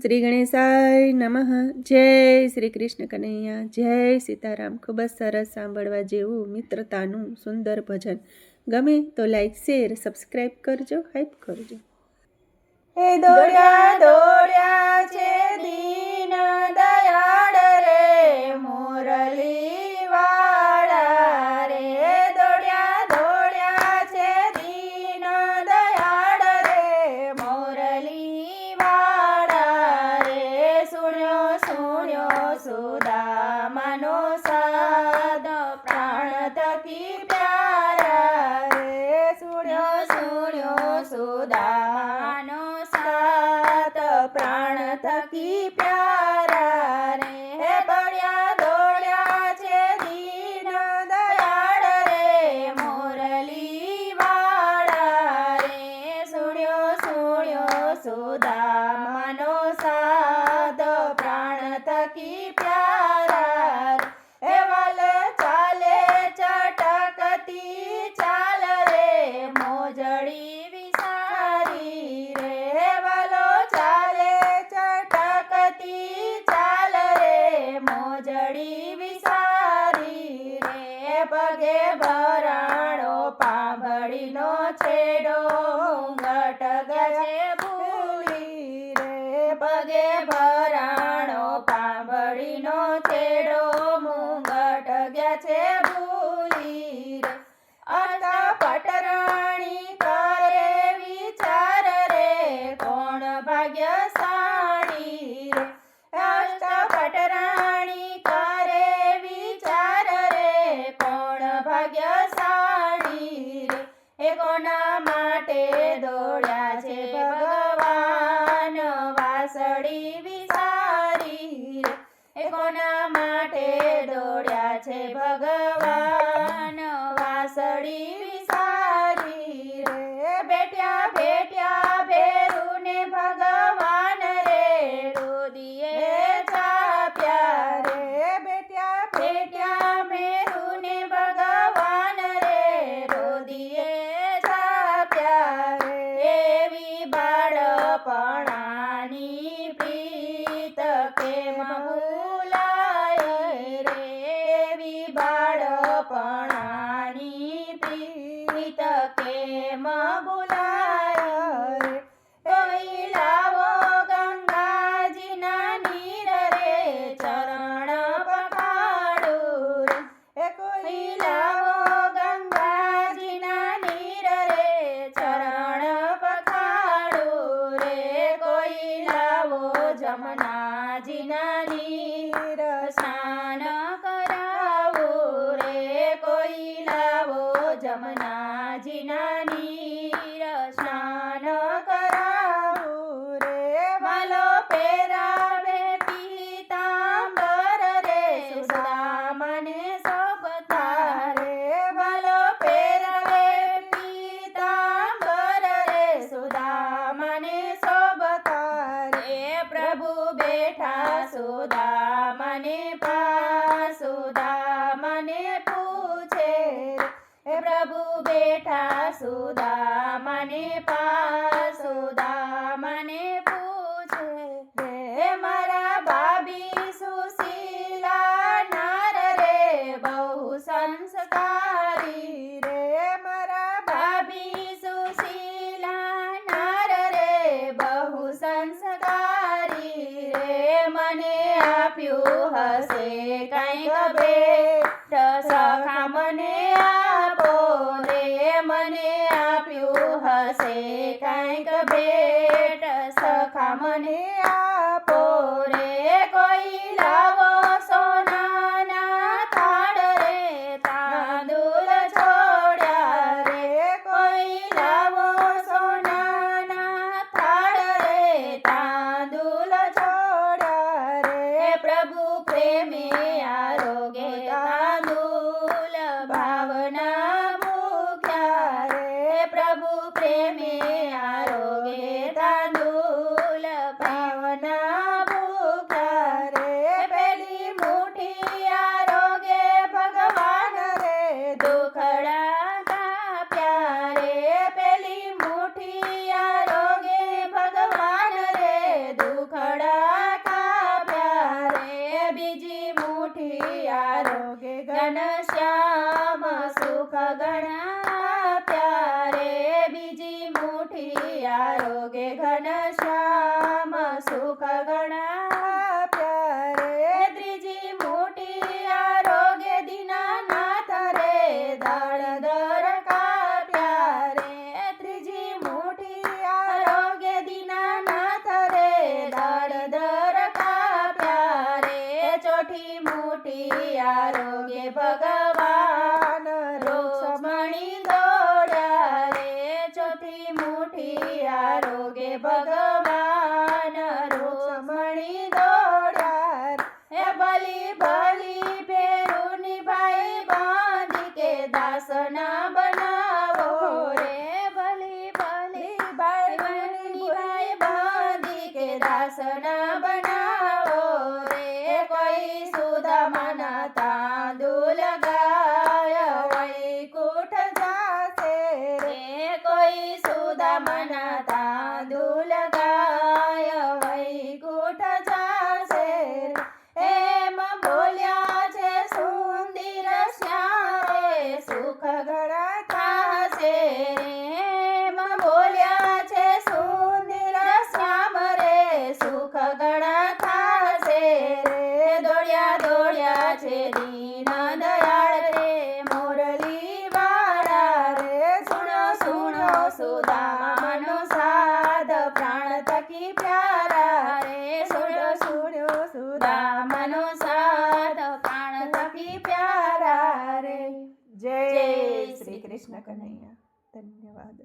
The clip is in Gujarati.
શ્રી ગણેશાય નમઃ. જય શ્રી કૃષ્ણ કનૈયા, જય સીતારામ. ખૂબ જ સરસ સાંભળવા જેવું મિત્રતાનું સુંદર ભજન. ગમે તો લાઈક, શેર, સબસ્ક્રાઈબ કરજો, હાઈપ કરજો. હે દોડ્યા દોડ્યા છે દીન દયાળ રે મોરલી વાળા રે. દોડ્યા દોડ્યા છે દીન દયાળ રે મોરલી વાળા રે. સુણ્યો સુણ્યો સુદામાનો સાદ પ્રાણ થકી પ્યારા રે. સુણ્યો સુણ્યો સુદામાનો પ્રાણ થકી પ્યારા રે. દોડ્યા દોડ્યા છે દીન દયાળ રે મોરલી વાળા રે. સુણ્યો સુણ્યો સુદામાનો સાદ પ્રાણ થકી પ્યારા રે. વાલ ચાલે ચટકતી ચાલ રે મોજડી વિસારી રે. વાલો ચાલે ચટકતી ચાલ રે મોજડી વિસારી રે. પગે ભરાણો પાંભળીનો છેડો ઘટ ગજે ભૂલી રે. પગે ભરાણો પાંભળીનો છેડો મુંગટ ગયા છે ભૂલી રે. અષ્ટપટરાણી કરે વિચાર રે કોણ ભાગ્યશાળી રે. અષ્ટપટરાણી કરે વિચાર રે કોણ ભાગ્યશાળી રે. એ કોના માટે દોડ્યા છે ભગવાન વાસળી વિસારી રે. એ કોના માટે દોડ્યા છે ભગવાન વાસળી વિસારી રે. બેટ્યા બેટ્યા ભેરુને ભગવાન રે રુદિએ ચાપ્યા રે. બેટ્યા બેટ્યા ભેરુને ભગવાન રે રુદિએ ચાપ્યા રે. એવી બાળપણાની પ્રીત કેમ ભૂલાય રે. એવી બાળપણાની પ્રીત કેમ ભૂલાય રે. કોઈ લાવો ગંગાજીના નીર રે ચરણ પખાડું રે. કોઈ લાવો ગંગાજીના નીર રે ચરણ પખાડું રે. કોઈ લાવો જમનાજીના નીર સ્નાન કરાવું રે. કોઈ લાવો જમનાજીના નીર સ્નાન કરાવું રે. માલો પહેરાવે પીતાંબર રે સુદામાને શોભતા રે. માલો પહેરાવે પીતાંબર રે સુદામાને શોભતા રે. પ્રભુ બેઠા સુદામાને સુદામાને પૂછે રે. પ્રભુ બેઠા સુદામાને સુદામાને પૂછે રે. મારા ભાભી સુશીલા નાર રે બહુ સંસ્કારી રે. મારા ભાભી સુશીલા નાર રે બહુ સંસ્કારી રે. મને આપ્યું હશે કંઈક ભેટ સખા મને આપો રે. મને આપ્યું હશે કંઈક ભેટ સખા મને આપો રે. કોઈ લાવો સોનાના થાળ રે તાંદુલ છોડ્યા રે. કોઈ લાવો સોનાના થાળ રે તાંદુલ છોડ્યા રે. પ્રભુ પ્રેમે આરોગે તાંદુલ ભાવના ભૂખ્યા રે. પ્રભુ પ્રેમે આરોગે તાંદુલ આરોગ્ય ઘનશ્યામ સુખ ઘણા પ્યારે ત્રીજી મોટી આરોગ્ય દીનાનાથ રે દાળ દર કાપ્યા રે ત્રીજી મોટી આરોગ્ય દીનાનાથ રે દાળ દર કાપ્યા રે ચોથી મોટી આરોગ્ય ભગવાન રૂક્ષ્મણી દોડ્યા રે ચોથી મોટી આરોગ્ય ભગવાન રૂક્ષ્મણી દોડ્યા હે ભલી ભલી ભેરુની ભાઈ બાંધી કે દાસના બનાવો રે ભલી ભલી ભાઈ બાંધી કે દાસના બનાવો રે કોઈ સુદામાના તાંદુલ ગાય વૈકુંઠ જાશે રે કોઈ સુદામાના તાંદુલ ગાય વૈકુંઠ જાશે એમ બોલ્યા છે સુંદર શ્યામ રે સુખ ઘણા થાશે રે એમ બોલ્યા છે સુંદર શ્યામ રે સુખ ઘણા થાશે રે દોડ્યા દોડ્યા છે દીન દયાળ રે મોરલી વાળા રે સુણો સુણો સુદામાનો સાદ પ્રાણ થકી પ્યારા રે સુણો સુણો સુદામાનો સાદ પ્રાણ થકી પ્યારા રે જય શ્રી કૃષ્ણ કનૈયા. ધન્યવાદ.